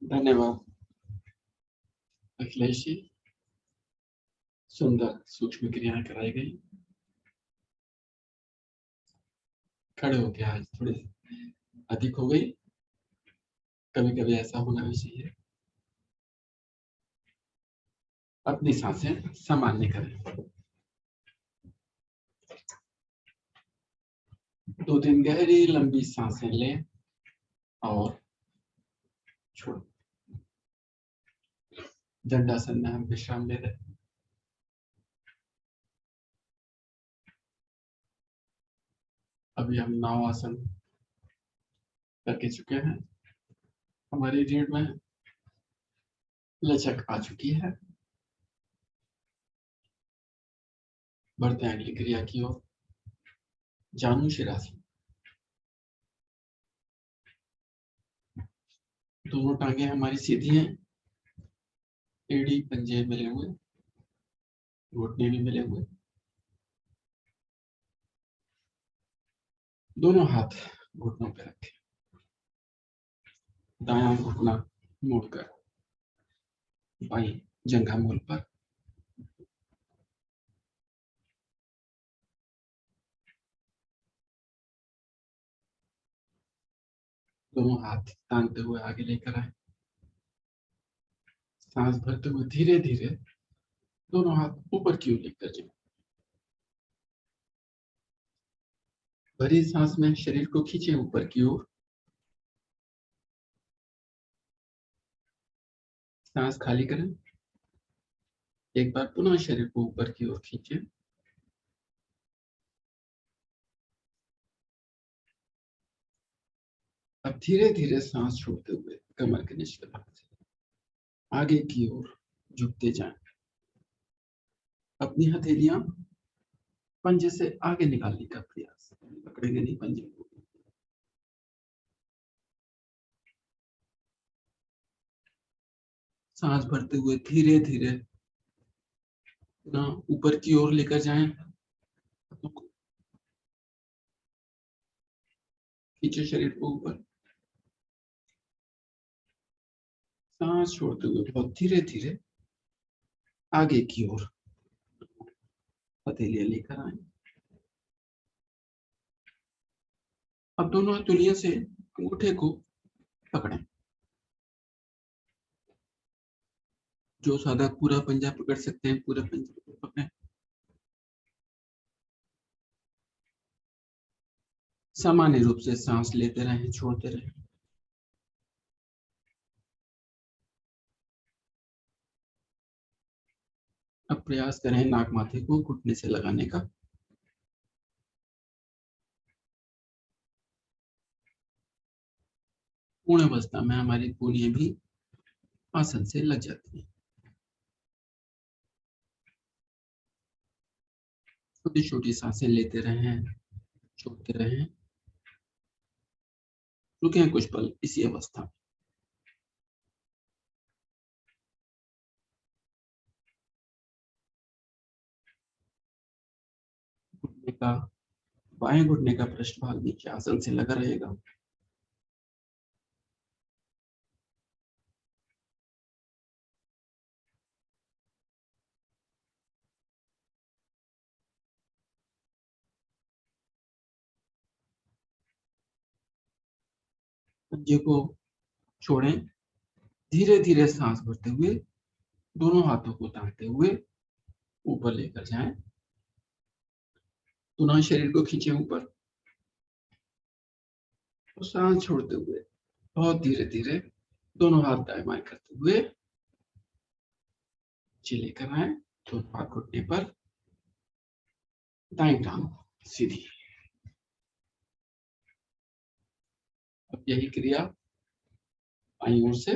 धन्यवाद अखिलेश जी। सुंदर सूक्ष्म क्रियाएं कराई गई। खड़े हो गया, आज थोड़ी अधिक हो गई, कभी कभी ऐसा होना भी चाहिए। अपनी सांसें सामान्य करें। 2-3 गहरी लंबी सांसें लें और छोड़। दंडासन में हम विश्राम ले रहे हैं। अभी हम नाव आसन करके चुके हैं। हमारी रीढ़ में लचक आ चुकी है। बढ़ते हैं अगली क्रिया की ओर, जानु शिरासन। दोनों टांगे हमारी सीधी हैं, एड़ी पंजे मिले हुए, घुटने भी मिले हुए। दोनों हाथ घुटनों पे रखें, दायां घुटना मोड़कर बाईं जंघा मूल पर। दोनों हाथ तानते हुए आगे लेकर आए। सांस भरते हुए धीरे धीरे दोनों हाथ ऊपर की ओर लेकर जाए। भरी सांस में शरीर को खींचे ऊपर की ओर। सांस खाली करें। एक बार पुनः शरीर को ऊपर की ओर खींचे। अब धीरे धीरे सांस छोड़ते हुए कमर के निचले भाग से आगे की ओर झुकते जाएं। अपनी हथेलियां पंजे से आगे निकालने का प्रयास, पकड़ेंगे नहीं पंजे को। सांस भरते हुए धीरे धीरे ना ऊपर की ओर लेकर जाएं। खींचे शरीर को ऊपर। सांस छोड़ते हुए बहुत धीरे धीरे आगे की ओर हथेलियां लेकर आए। अब दोनों हथेलियों से अंगूठे को पकड़ें। जो साधा पूरा पंजा पकड़ सकते हैं पूरा पंजा को पकड़ें। सामान्य रूप से सांस लेते रहें, छोड़ते रहें। अब प्रयास करें नाक माथे को घुटने से लगाने का। पूर्ण अवस्था में हमारी पूरियां भी आसन से लग जाती है। छोटी छोटी सांसें लेते रहें, छोड़ते रहें। रुके कुछ पल इसी अवस्था में। घुटने का, बाएं घुटने का पृष्ठभाग नीचे आसन से लगा रहेगा। पंजे को छोड़ें। धीरे धीरे सांस भरते हुए दोनों हाथों को तानते हुए ऊपर लेकर जाएं। पुनः शरीर को खींचे ऊपर और सांस छोड़ते हुए बहुत धीरे धीरे दोनों हाथ दाएं बाएं करते हुए नीचे लेकर आए। दोनों हाथ घुटने पर, दाएं टांग सीधी। अब यही क्रिया बाईं ओर से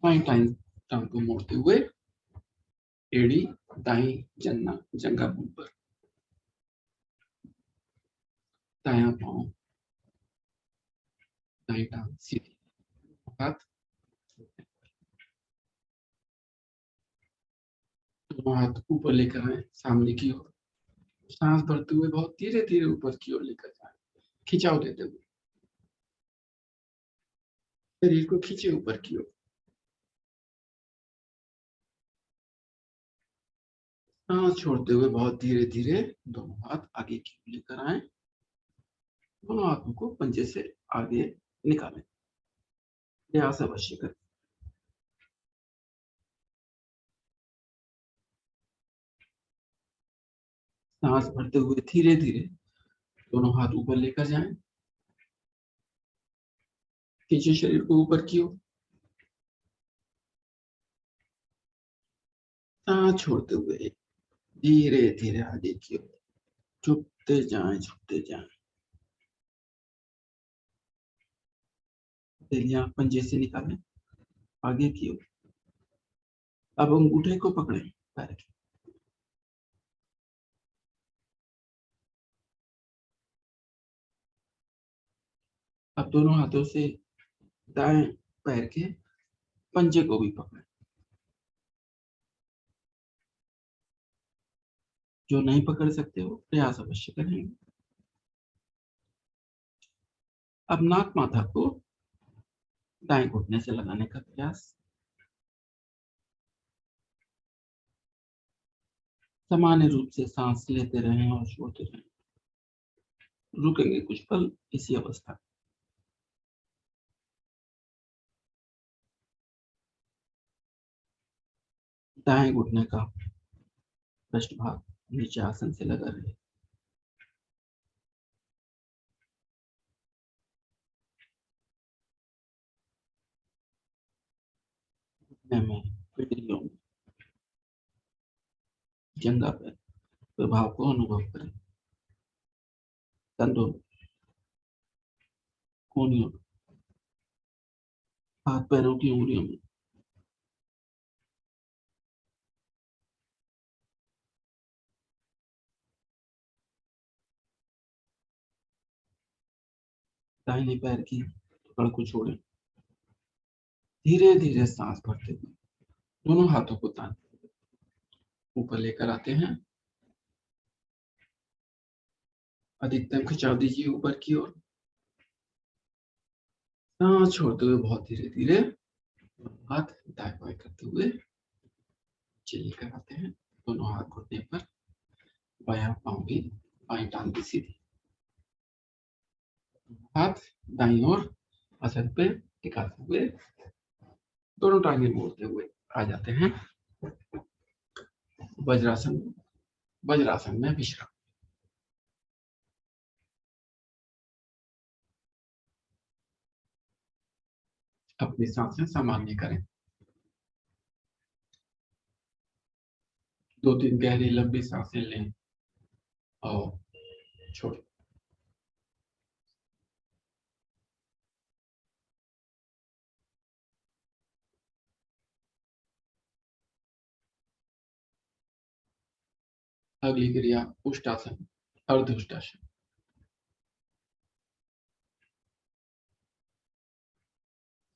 बाईं टांग को मोड़ते हुए एड़ी दाई जंघा मूल पर, दायां पांव दाई टांग सीधी। हाथ दोनों हाथ ऊपर लेकर आए सामने की ओर। सांस भरते हुए बहुत धीरे धीरे ऊपर की ओर लेकर जाए, खिंचाव देते हुए। शरीर को खींचे ऊपर की ओर। सांस छोड़ते हुए बहुत धीरे धीरे दोनों हाथ आगे की ओर लेकर आए। दोनों हाथों को पंजे से आगे निकालें। प्रयास अवश्य करें। सांस भरते हुए धीरे धीरे दोनों हाथ ऊपर लेकर जाएं। खींचे शरीर को ऊपर की ओर। सांस छोड़ते हुए धीरे धीरे आगे की ओर झुकते जाएं, झुकते जाएं। हथेलियां पंजे से निकालें आगे की ओर। अब अंगूठे को पकड़ें पैर के। अब दोनों हाथों से दाएं पैर के पंजे को भी पकड़ें। जो नहीं पकड़ सकते हो प्रयास अवश्य करेंगे। अब नाक माथा को दाएं घुटने से लगाने का प्रयास। सामान्य रूप से सांस लेते रहें और छोड़ते रहें। रुकेंगे कुछ पल इसी अवस्था। दाएं घुटने का पृष्ठ भाग नीचे आसन से लगा रहे। घुटने में, पिटरियों में, जंघा पर प्रभाव को अनुभव करें। कंधों, कोहनियों, हाथ पैरों की उंगलियों में। दाहिने पैर की पकड़ को छोड़ें। धीरे धीरे सांस भरते हुए दोनों हाथों को तानते हुए ऊपर लेकर आते हैं। अधिकतम खिंचाव दीजिए ऊपर की ओर। सांस छोड़ते हुए बहुत धीरे धीरे हाथ दाएं बाएं करते हुए नीचे लेकर आते हैं। दोनों हाथ घुटने पर, बायां पांव भी, बाएं टांग भी सीधी। हाथ दाईं ओर आसन पे टिकाते हुए दोनों टांगे मोड़ते हुए आ जाते हैं वज्रासन। वज्रासन में विश्राम। अपनी सांसें सामान्य करें। 2-3 गहरी लंबी सांसें लें और छोड़ें। अगली क्रिया उष्टासन, अर्ध उष्टासन।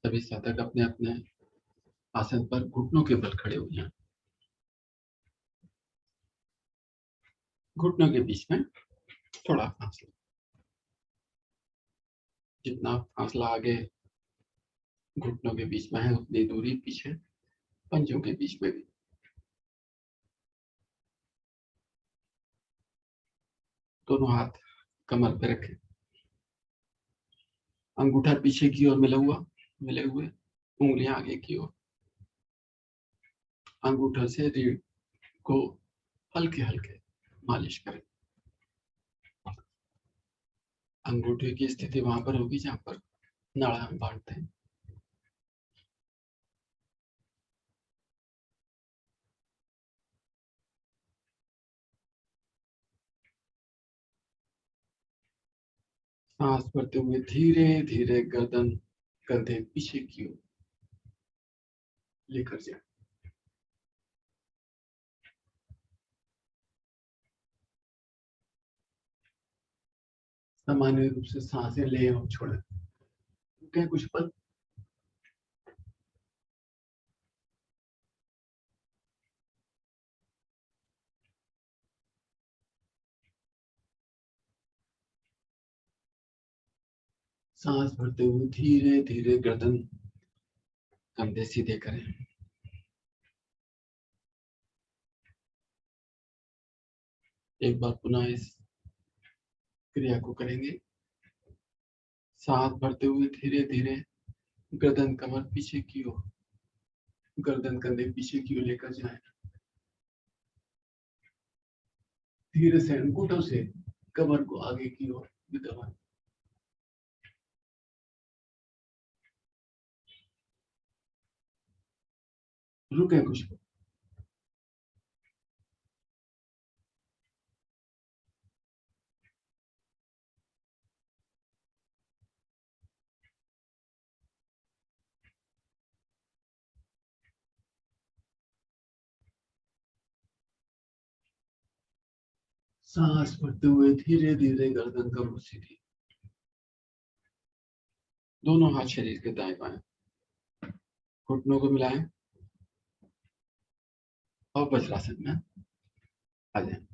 सभी साधक अपने अपने आसन पर घुटनों के बल खड़े हो जाएं। घुटनों के बीच में थोड़ा फासला। जितना फासला आगे घुटनों के बीच में है उतनी दूरी पीछे पंजों के बीच में भी। दोनों हाथ कमर पे रखें। अंगूठा पीछे की ओर मिले हुए, उंगलियां आगे की ओर। अंगूठे से रीढ़ को हल्के हल्के मालिश करें। अंगूठे की स्थिति वहां पर होगी जहां पर नाड़ा हम बांटते हैं। सांस भरते हुए धीरे धीरे गर्दन, कंधे पीछे की ओर लेकर जाए। सामान्य रूप से सांसें ले और छोड़ें। रुकें कुछ पल। सांस भरते हुए धीरे धीरे गर्दन कंधे सीधे करें। एक बार पुनः इस क्रिया को करेंगे। सांस भरते हुए धीरे धीरे गर्दन कमर पीछे की ओर, गर्दन कंधे पीछे की ओर लेकर जाएं। धीरे से अंगूठों से कमर को आगे की ओर दबाएं। रुके कुछ पल। सांस भरते हुए धीरे धीरे गर्दन कमर सीधी। दोनों हाथ शरीर के दाएं बाएं, घुटनों को मिलाएं और वज्रासन में आ जाएं।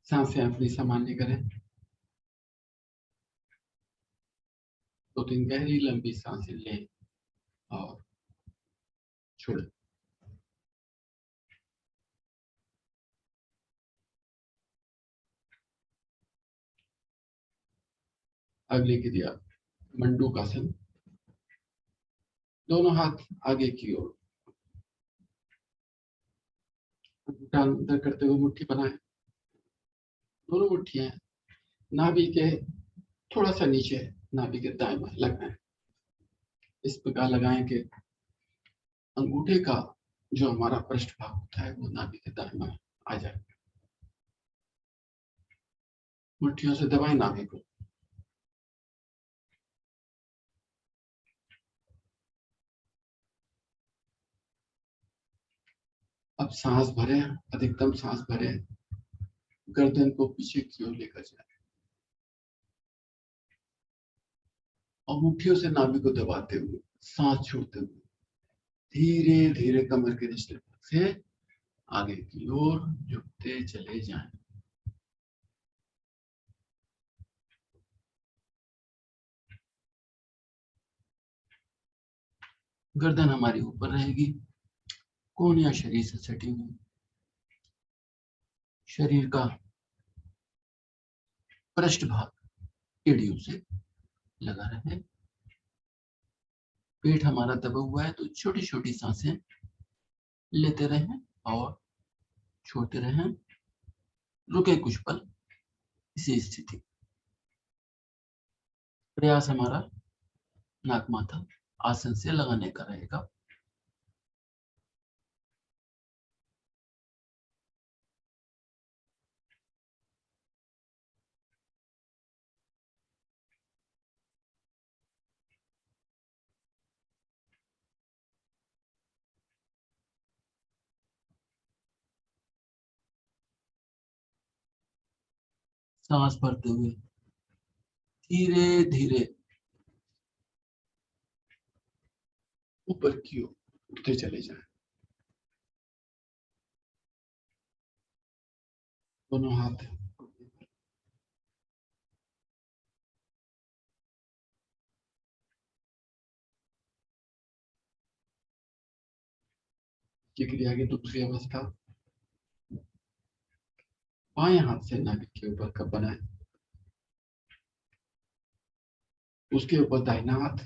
सांसें अपनी सामान्य करें। 2-3 गहरी लंबी सांसें लें और छोड़ें। अगली क्रिया मंडूकासन। दोनों हाथ आगे की ओर, अंगूठा अंदर करते हुए मुट्ठी बनाएं। दोनों मुट्ठियां नाभि के थोड़ा सा नीचे, नाभि के दाएं बाएं लगाएं। इस प्रकार लगाएं कि अंगूठे का जो हमारा पृष्ठ भाग होता है वो नाभि के दाएं बाएं आ जाए। मुट्ठियों से दबाएं नाभि को। अब सांस भरें, अधिकतम सांस भरें, गर्दन को पीछे की ओर लेकर जाए और मुट्ठियों से नाभि को दबाते हुए सांस छोड़ते हुए धीरे धीरे कमर के निचले भाग से आगे की ओर झुकते चले जाएं। गर्दन हमारी ऊपर रहेगी, कोहनियां शरीर से सटी हुई। शरीर का पृष्ठ भाग एड़ियों से लगा रहे। पेट हमारा दबा हुआ है तो छोटी छोटी सांसें लेते रहें और छोड़ते रहें। रुके कुछ पल इसी स्थिति। प्रयास हमारा नाक माथा आसन से लगाने का रहेगा। सांस भरते हुए धीरे धीरे ऊपर की ओर उठते चले जाएं। दोनों हाथ की क्रिया की दूसरी अवस्था, बाएं हाथ से नाभि के ऊपर कप बनाएं, उसके ऊपर दाहिना हाथ,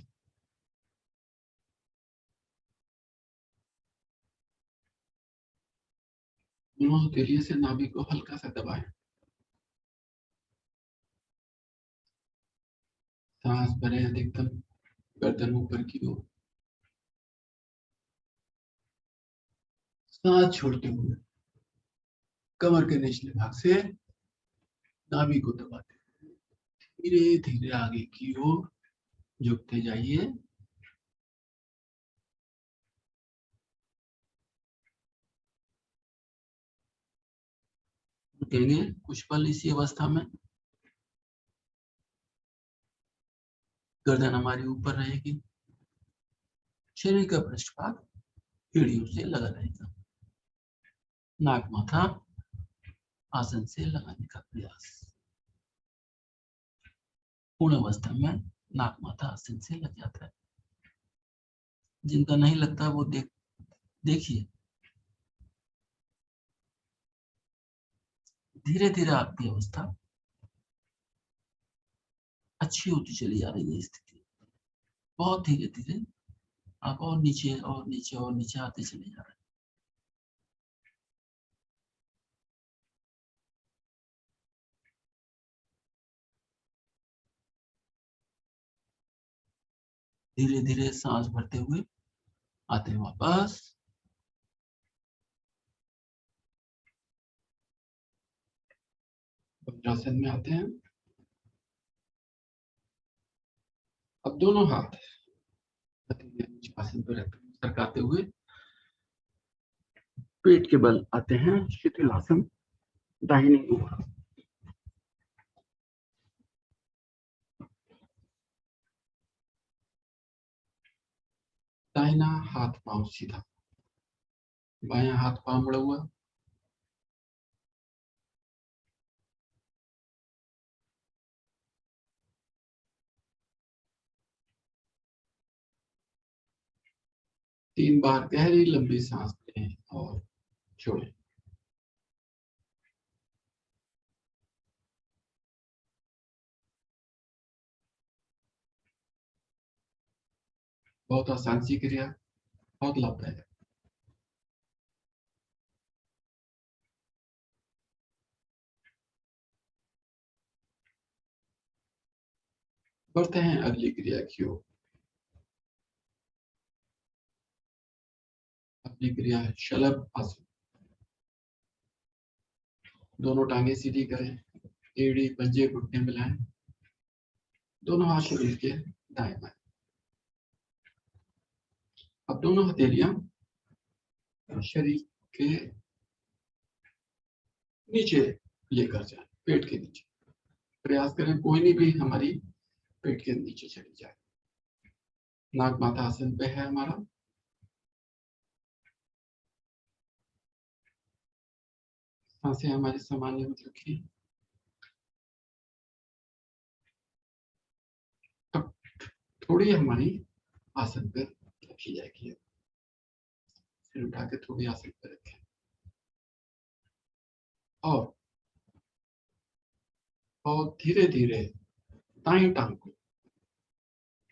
दोनों हथेलियों से नाभि को हल्का सा दबाएं। सांस भरें, अधिकतम गर्दन ऊपर की ओर। सांस छोड़ते हुए कमर के निचले भाग से नाभि को दबाते धीरे धीरे आगे की ओर झुकते जाइए। रुकेंगे कुछ पल इसी अवस्था में। गर्दन हमारी ऊपर रहेगी, शरीर का पृष्ठ भाग एड़ियों से लगा रहेगा। नाक माथा आसन से लगाने का प्रयास। पूर्ण अवस्था में नाक माथा आसन से लग जाता है। जिनका नहीं लगता वो देखिए धीरे धीरे आपकी अवस्था अच्छी होती चली जा रही है। स्थिति बहुत धीरे धीरे आप और नीचे और नीचे और नीचे आते चले जा रहे हैं। धीरे धीरे सांस भरते हुए आते हैं वापस। वज्रासन में आते हैं। अब दोनों हाथ आसन पर सरकाते हुए पेट के बल आते हैं शिथिलासन दाहिनी ओर। दाहिना हाथ पांव सीधा, बायां हाथ पांव मुड़ा हुआ। तीन बार गहरी लंबी सांस लें और छोड़ें। बहुत आसान सी क्रिया, बहुत लाभदायक। बढ़ते हैं अगली क्रिया की ओर। अगली क्रिया है शलभ आसन। दोनों टांगे सीधी करें, एड़ी पंजे घुटने मिलाएं, दोनों हाथ शरीर के दाएं बाएं। अब दोनों हथेलियां शरीर के नीचे लेकर जाए, पेट के नीचे। प्रयास करें कोई नहीं भी हमारी पेट के नीचे चली जाए। नाक माथा आसन पे है हमारा। सांसें हमारी सामान्य होती रखिए। अब थोड़ी हमारी आसन पर रखी जाएगी। सिर उठा के थोड़ी आसन पर रखें और बहुत धीरे धीरे दाईं टांग को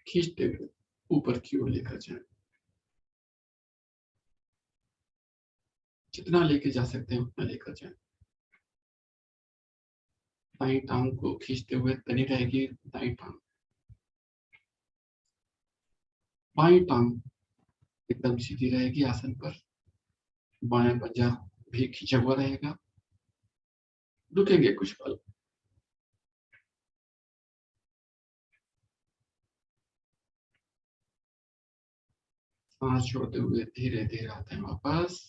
खींचते हुए ऊपर की ओर लेकर जाएं। जितना लेके जा सकते हैं उतना लेकर जाएं। दाईं टांग को खींचते हुए तनी रहेगी दाईं टांग। बाईं टांग एकदम सीधी रहेगी आसन पर। बायां पंजा भी खींचा हुआ रहेगा। रुकेंगे कुछ पल। सांस छोड़ते हुए धीरे धीरे आते हैं वापस।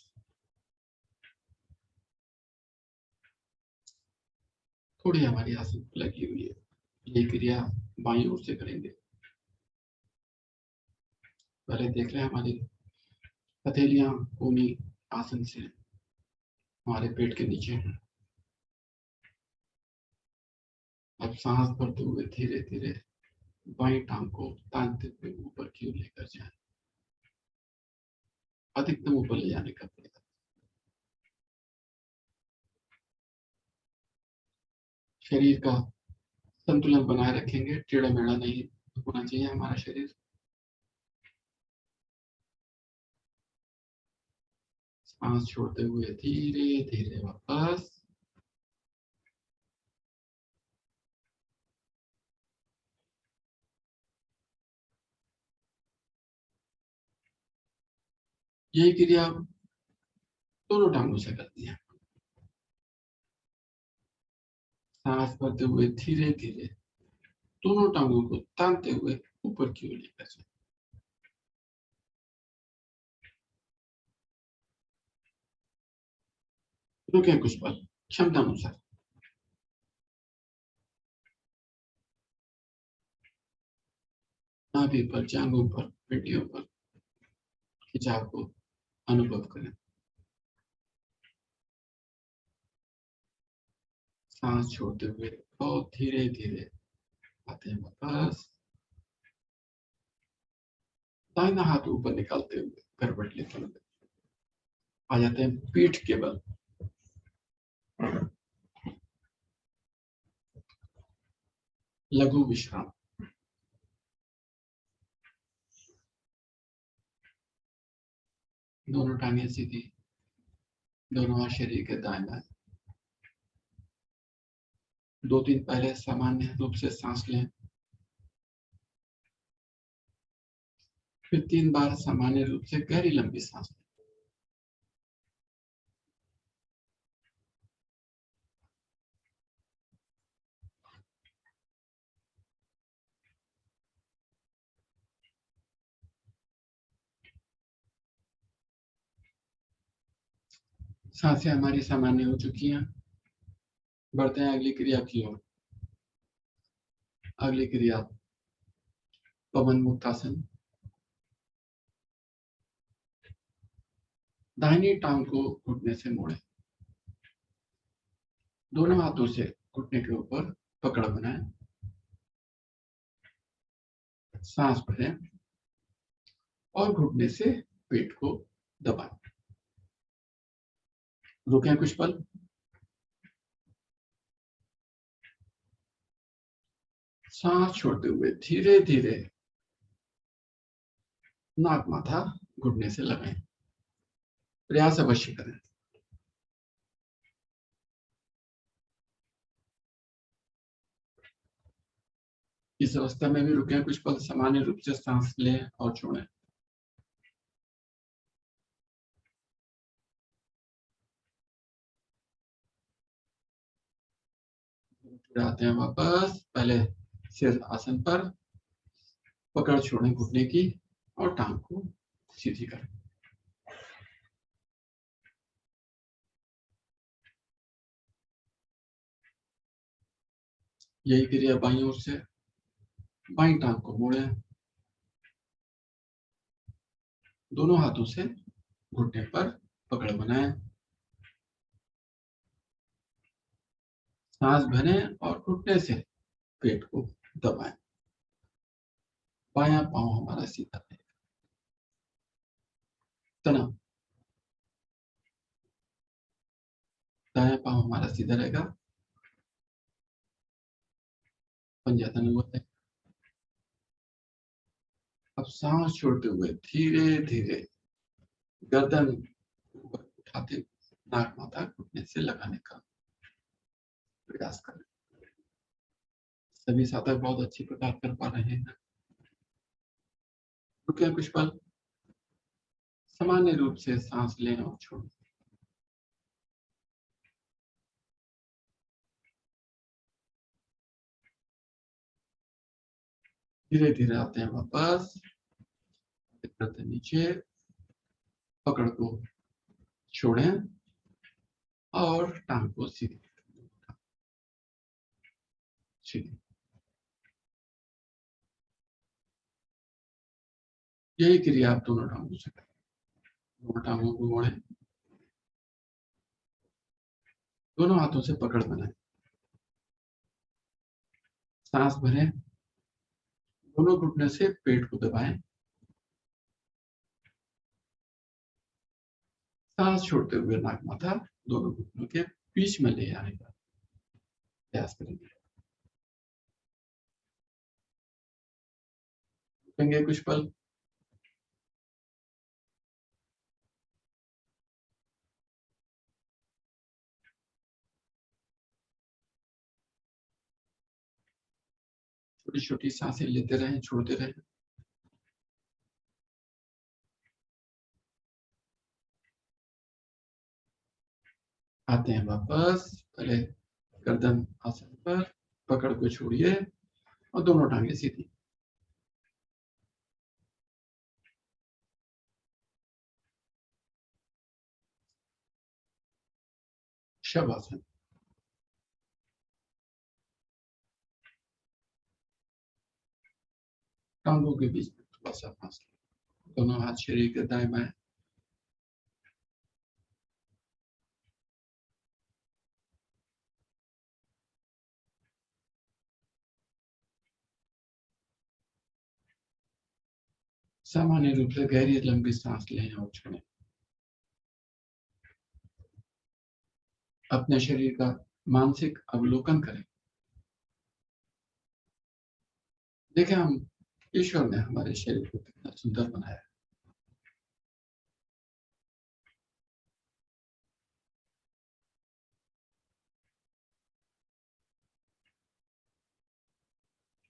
थोड़ी हमारी आसन पर लगी हुई है। ये क्रिया बाईं ओर से करेंगे। पहले देख रहे हैं हमारी हथेलियां कोनी आसन से हमारे पेट के नीचे हैं। अब सांस भरते हुए धीरे धीरे बाईं टांग को तानते हुए ऊपर की ओर लेकर जाएं। अधिकतम ऊपर ले जाने का प्रयास। शरीर का संतुलन बनाए रखेंगे, टेढ़ा मेढ़ा नहीं होना चाहिए हमारा शरीर। सांस छोड़ते हुए धीरे धीरे वापस। यही क्रिया दोनों टांगों से करती है। सांस भरते हुए धीरे धीरे दोनों टांगों को तानते हुए ऊपर की ओर लेकर जाए। रुके कुछ पल क्षमता अनुसार। नाभि पर, जांघों पर, पेटियों पर खिंचाव को अनुभव करें। सांस छोड़ते हुए बहुत धीरे धीरे आते हैं वापस। दाहिना हाथ ऊपर निकालते हुए करवट लेते हुए आ जाते हैं पीठ के बल। लघु विश्राम। दोनों टांगें सीधी, दोनों हाथ शरीर के दाएं बाएं। 2-3 पहले सामान्य रूप से सांस लें, फिर 3 बार सामान्य रूप से गहरी लंबी सांस लें। सांसें हमारी सामान्य हो चुकी हैं। बढ़ते हैं अगली क्रिया की ओर। अगली क्रिया पवन मुक्तासन। दाहिनी टांग को घुटने से मोड़ें, दोनों हाथों से घुटने के ऊपर पकड़ बनाएं, सांस भरें और घुटने से पेट को दबाएं। रुकें कुछ पल। सांस छोड़ते हुए धीरे धीरे नाक माथा घुटने से लगाएं। प्रयास अवश्य करें। इस अवस्था में भी रुकें कुछ पल, सामान्य रूप से सांस लें और छोड़ें। फिर आते हैं वापस पहले सिर आसन पर, पकड़ छोड़ें घुटने की और टांग को सीधी करें। यही क्रिया बाईं ओर से। बाईं टांग को मोड़ें, दोनों हाथों से घुटने पर पकड़ बनाएं, सांस भरें और घुटने से पेट को दबाएं। बायां पांव हमारा सीधा रहेगा। तनाव। दायां पांव हमारा सीधा रहेगा, पंजा तन हुआ है। अब सांस छोड़ते हुए धीरे धीरे गर्दन ऊपर उठाते नाक माथा घुटने से लगाने का प्रयास करें। सभी साधक बहुत अच्छी प्रकार कर पा रहे हैं। रुके कुछ पल, सामान्य रूप से सांस लें और छोड़ें। धीरे धीरे आते हैं वापस, करते नीचे, पकड़ को छोड़ें और टांग को सीधी सीधी। यही क्रिया आप दोनों टांगों से करें। दोनों टांगों को मोड़ें, दोनों हाथों से पकड़ बनाएं, सांस भरें, दोनों घुटने से पेट को दबाएं, सांस छोड़ते हुए नाक माथा दोनों घुटनों के बीच में ले आने का प्रयास करेंगे। रुकेंगे कुछ पल। छोटी छोटी सांसें लेते रहें, छोड़ते रहें। आते हैं वापस, पहले गर्दन आसन पर, पकड़ को छोड़िए और दोनों टांगे सीधी। शवासन। टांगों के बीच में थोड़ा सा फासला, दोनों हाथ शरीर के दाएं बाएं। सामान्य रूप से गहरी लंबी सांस लें और छोड़ें। अपने शरीर का मानसिक अवलोकन करें। देखें हम ईश्वर ने हमारे शरीर को कितना सुंदर बनाया।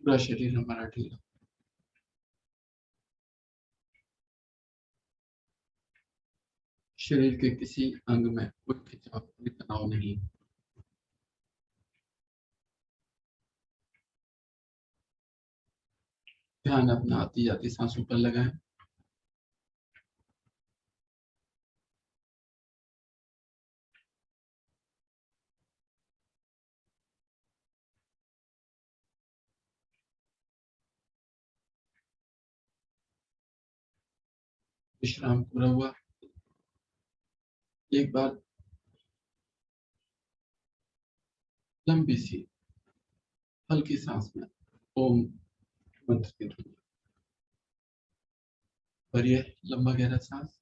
पूरा शरीर हमारा ढीला। शरीर के किसी अंग में कोई खिंचाव, कोई तनाव नहीं। ध्यान अपना आती जाती सांसों पर लगाएं। विश्राम पूरा हुआ। एक बार लंबी सी हल्की सांस में ओम मंत्र की ध्वनि भरिए। लंबा गहरा सांस।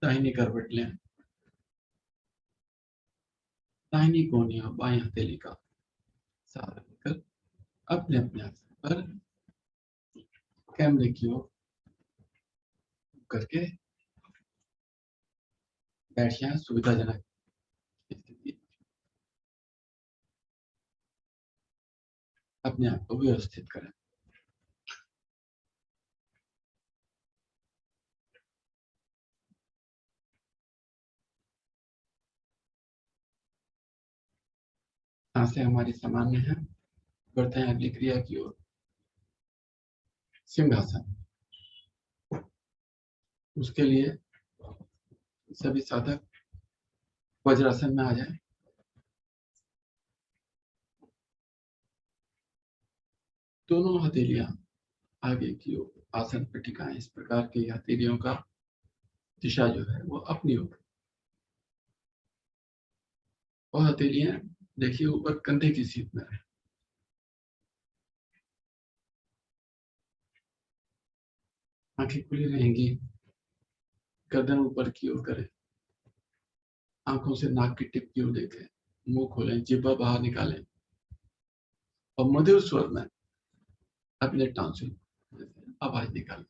दाहिनी करवट लें। दाहिनी कोहनी और बाएं हथेली का सहारा लेकर अपने अपने आसन पर कैमरे की ओर करके बैठ जाएं। सुविधाजनक स्थिति। अपने आप को व्यवस्थित करें। सांसें हमारी सामान्य है। बढ़ते हैं अगली क्रिया की ओर। सिंहासन। उसके लिए सभी साधक वज्रासन में आ जाएं। दोनों हथेलियां आगे की ओर आसन पर टिकाएं। इस प्रकार की हथेलियों का दिशा जो है वो अपनी ओर। और हथेलियां देखिए ऊपर कंधे की सीध में है। आंखें खुली रहेंगी। गर्दन ऊपर की ओर करें। आंखों से नाक की टिप की ओर देखें। मुंह खोलें, जिह्वा बाहर निकालें और मधुर स्वर में अपने टॉन्सिल आवाज निकालें।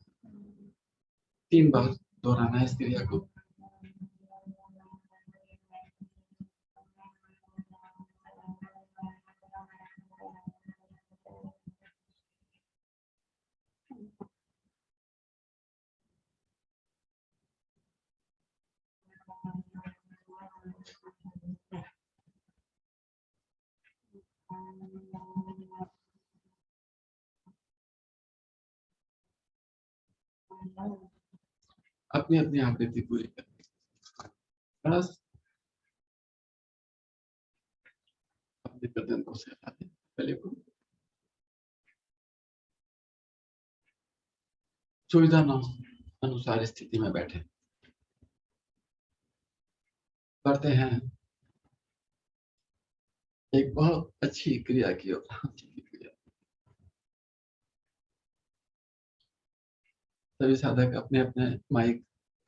3 बार दोहराना है इस क्रिया को। अपनी अपनी आकृति पूरी करें। बस अपने गर्दन को सहला दें। गले को सुविधा अनुसार स्थिति में बैठे। करते हैं एक बहुत अच्छी क्रिया की ओर। सभी साधक अपने अपने माइक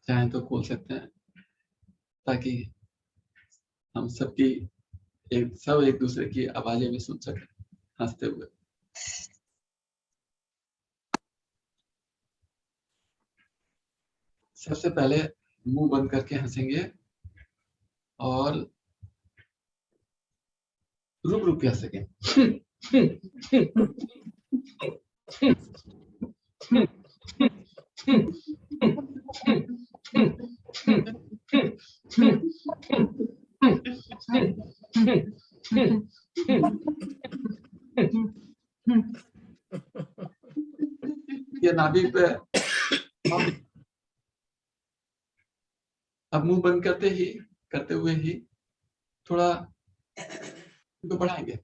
चाहें तो खोल सकते हैं ताकि हम सबकी सब एक दूसरे की आवाजें भी सुन सकें हंसते हुए। सबसे पहले मुंह बंद करके हंसेंगे और रुक रुक के हंसेंगे। ये नाभि पे अब मुंह बंद करते हुए ही थोड़ा इनको बढ़ाएंगे।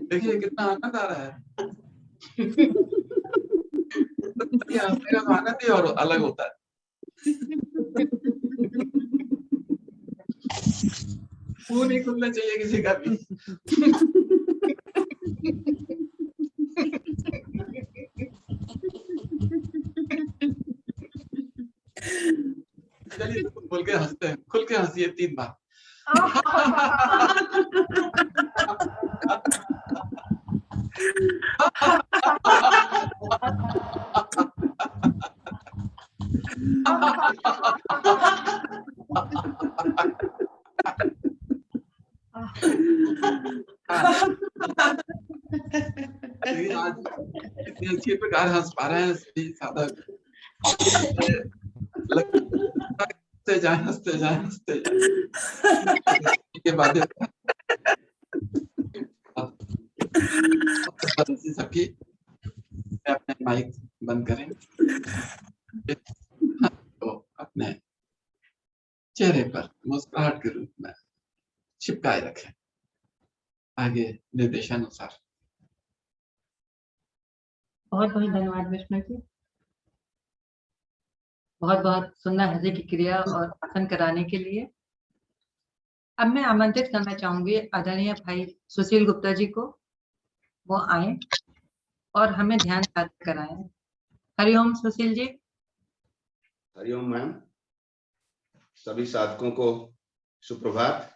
देखिए कितना आनंद आ रहा है। मेरा तो आनंद ही और अलग होता है। मुंह नहीं खुलना चाहिए किसी का भी। चलिए बोल के हंसते हैं, खुल के हंसिए 3 बार। आज इतनी अच्छी प्रकार हंस पा रहे हैं सभी साधक। हंसते जाए हंसते जाए हंसते जाए के बाद सबकी अपने माइक बंद करें तो अपने चेहरे पर मुस्कुराहट के रूप में चिपकाए रखें। आगे निर्देशानुसार। बहुत बहुत धन्यवाद विष्णु जी, बहुत बहुत सुंदर हंसी की क्रिया और आसन कराने के लिए। अब मैं आमंत्रित करना चाहूंगी आदरणीय भाई सुशील गुप्ता जी को, वो आए और हमें ध्यान साधना कराएं। हरिओम सुशील जी। हरिओम मैम, सभी साधकों को सुप्रभात।